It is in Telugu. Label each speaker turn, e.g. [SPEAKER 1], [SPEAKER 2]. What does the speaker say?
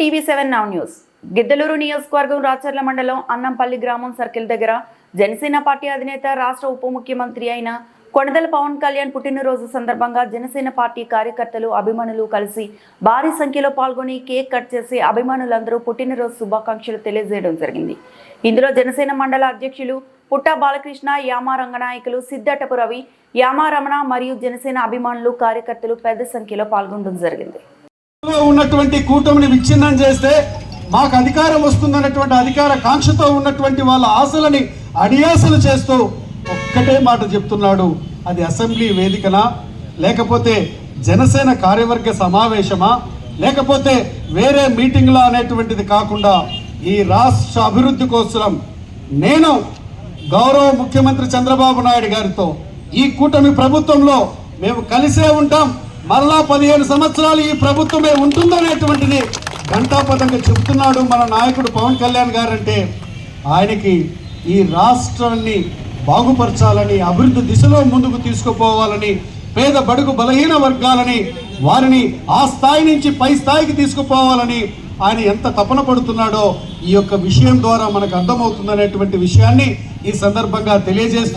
[SPEAKER 1] TV7 Now News. గిద్దలూరు నియోజకవర్గం రాచర్ల మండలం అన్నంపల్లి గ్రామం సర్కిల్ దగ్గర జనసేన పార్టీ అధినేత రాష్ట్ర ఉప ముఖ్యమంత్రి అయిన కొణిదెల పవన్ కళ్యాణ్ పుట్టినరోజు సందర్భంగా జనసేన పార్టీ కార్యకర్తలు అభిమానులు కలిసి భారీ సంఖ్యలో పాల్గొని కేక్ కట్ చేసి అభిమానులందరూ పుట్టినరోజు శుభాకాంక్షలు తెలియజేయడం జరిగింది. ఇందులో జనసేన మండల అధ్యక్షులు పుట్టా బాలకృష్ణ, యామా రంగనాయకులు, సిద్ధటపు రవి, యామా రమణ మరియు జనసేన అభిమానులు కార్యకర్తలు పెద్ద సంఖ్యలో పాల్గొనడం జరిగింది.
[SPEAKER 2] ఉన్నటువంటి కూటమిని విచ్ఛిన్నం చేస్తే మాకు అధికారం వస్తుందన్నటువంటి అధికార కాంక్షతో ఉన్నటువంటి వాళ్ళ ఆశలని అడియాసలు చేస్తూ ఒక్కటే మాట చెప్తున్నాడు. అది అసెంబ్లీ వేదికనా, లేకపోతే జనసేన కార్యవర్గ సమావేశమా, లేకపోతే వేరే మీటింగ్లా అనేటువంటిది కాకుండా ఈ రాష్ట్ర అభివృద్ధి కోసం నేను గౌరవ ముఖ్యమంత్రి చంద్రబాబు నాయుడు గారితో ఈ కూటమి ప్రభుత్వంలో మేము కలిసే ఉంటాం, మరలా 15 సంవత్సరాలు ఈ ప్రభుత్వమే ఉంటుందనేటువంటిది ఘంటాపథంగా చెబుతున్నాడు మన నాయకుడు పవన్ కళ్యాణ్ గారంటే ఆయనకి ఈ రాష్ట్రాన్ని బాగుపరచాలని, అభివృద్ధి దిశలో ముందుకు తీసుకుపోవాలని, పేద బడుగు బలహీన వర్గాలని వారిని ఆ స్థాయి నుంచి పై స్థాయికి తీసుకుపోవాలని ఆయన ఎంత తపన పడుతున్నాడో ఈ యొక్క విషయం ద్వారా మనకు అర్థమవుతుందనేటువంటి విషయాన్ని ఈ సందర్భంగా తెలియజేస్తూ